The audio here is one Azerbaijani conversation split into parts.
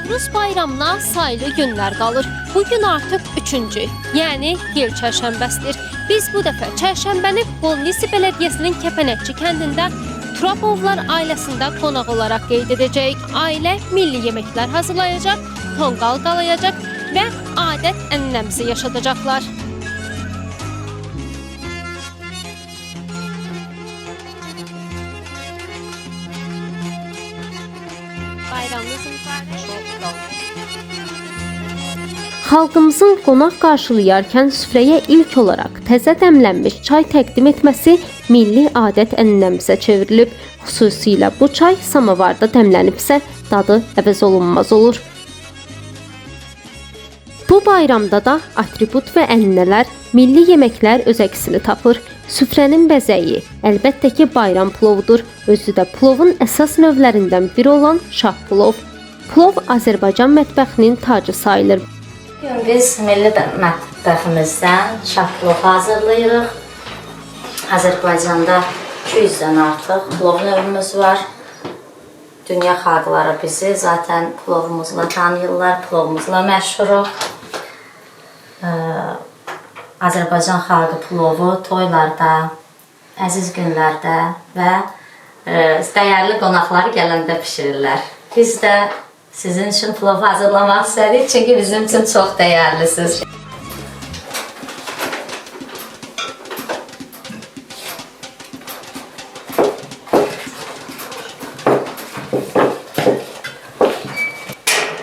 Novruz bayramına sayılı günlər qalır. Bugün artıq 3-cü, yəni yel çərşənbəsidir. Biz bu dəfə çərşənbəni Bolnisi Bələdiyyəsinin Kəpənəkçi kəndində Turabovlar ailəsində qonaq olaraq qeyd edəcəyik. Ailə milli yeməklər hazırlayacaq, tonqal qalayacaq və adət-ənənəmizi yaşadacaqlar. Bayramınız mübarək. Xalqımızın qonaq qarşılayarkən süfrəyə ilk olaraq təzə dəmlənmiş çay təqdim etməsi milli adət-ənənəmizə çevrilib. Xüsusilə bu çay samavarda dəmlənibsə dadı əvəz olunmaz olur. Bu bayramda da atribut və ənənələr, milli yeməklər öz əksini tapır. Süfrənin bəzəyi əlbəttə ki bayram plovudur. Özü də plovun əsas növlərindən biri olan şah plov. Plov Azərbaycan mətbəxinin tacı sayılır. Biz milli mətbəximizdən şah plov hazırlayırıq. Azərbaycanda 200-dən artıq plov növümüz var. Dünya xalqları bizi zaten plovumuzla tanıyırlar, plovumuzla məşhuruq. Azərbaycan xalqı plovu toylarda, əziz günlərdə və dəyərli qonaqlar gələndə pişirirlər. Biz də sizin üçün plovu hazırlamaq istədik, çünki bizim üçün çox dəyərlisiniz.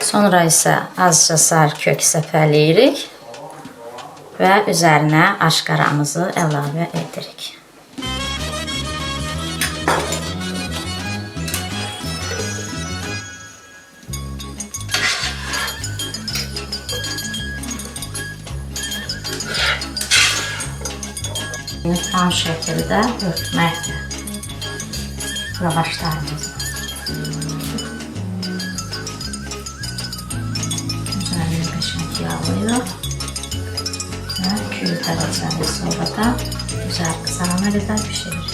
Sonra isə azca sarı kök səpələyirik və üzərinə aşqaramızı əlavə edirik. Tam şəkildə örtməkdir lavaşlarımızı. Üzərini qəşəng yağlayırıq və 200 dərəcəli sobada üzəri qızarana qədər pişiririk.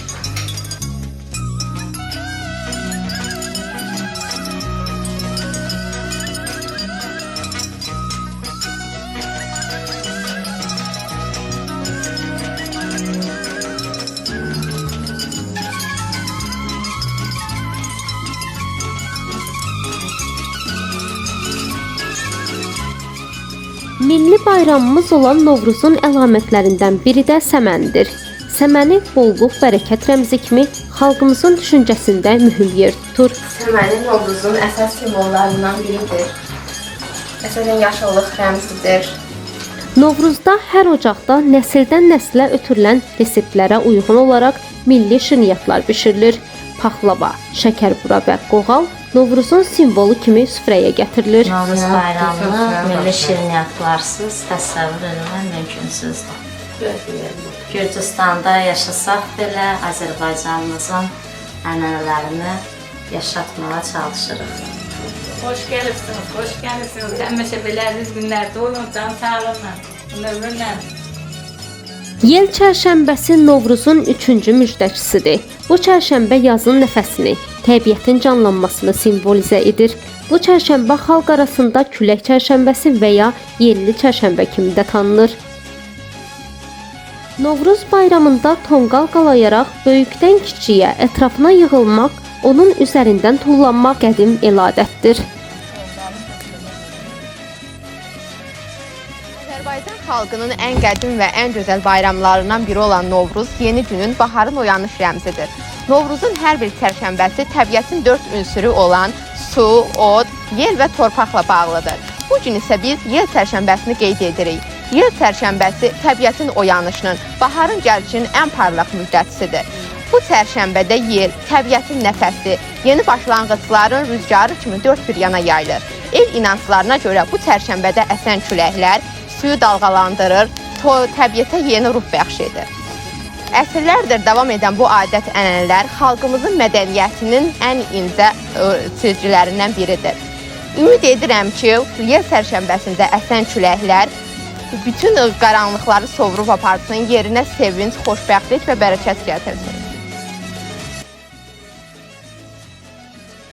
Milli bayramımız olan Novruzun əlamətlərindən biri də səməndir. Səməni bolluq, bərəkət rəmzi kimi xalqımızın düşüncəsində mühüm yer tutur. Səməni Novruzun əsas simvollarından biridir. Məsələn, yaşıllıq rəmzidir. Novruzda hər ocaqda nəsildən nəslə ötürülən reseptlərə uyğun olaraq milli şirniyyatlar bişirilir. Paxlava, şəkərbura və qoğal Novruzun simvolu kimi süfrəyə gətirilir. Novruz bayramını milli şirniyyatlarsız təsəvvür etmək mümkünsüzdür. Gürcüstanda yaşasaq belə Azərbaycanımızın ənənələrini yaşatmağa çalışırıq. Hoş gəlirsiniz, hoş gəlirsiniz. Həmişə beləniz günlərdə olun, can sağlıqla, ömürlə. Yel çərşənbəsi Novruzun 3-cü müjdəçisidir. Bu çərşənbə yazın nəfəsini, təbiətin canlanmasını simvolizə edir. Bu çərşənbə xalq arasında külək çərşənbəsi və ya yelli çərşənbə kimi də tanınır. Novruz bayramında tonqal qalayaraq böyükdən kiçiyə ətrafına yığılmaq, onun üzərindən tullanmaq qədim el adətdir. Azərbaycan xalqının ən qədim və ən gözəl bayramlarından biri olan Novruz yeni günün, baharın oyanış rəmzidir. Novruzun hər bir çərşənbəsi təbiətin 4 ünsürü olan su, od, yel və torpaqla bağlıdır. Bu gün isə biz yel çərşənbəsini qeyd edirik. Yel çərşənbəsi təbiətin oyanışının, baharın gəlişinin ən parlaq müjdəçisidir. Bu çərşənbədə yel, təbiətin nəfəsi, yeni başlanğıcların rüzgarı kimi dörd bir yana yayılır. El inanclarına görə bu çərşənbədə əsən küləklər suyu dalğalandırır, təbiətə yeni ruh bəxş edir. Əsrlərdir davam edən bu adət-ənənələr xalqımızın mədəniyyətinin ən incə çizgilərindən biridir. Ümid edirəm ki, yel çərşənbəsində əsən küləklər bütün qaranlıqları sovurub aparsın, yerinə sevinç, xoşbəxtlik və bərəkət gətirsin.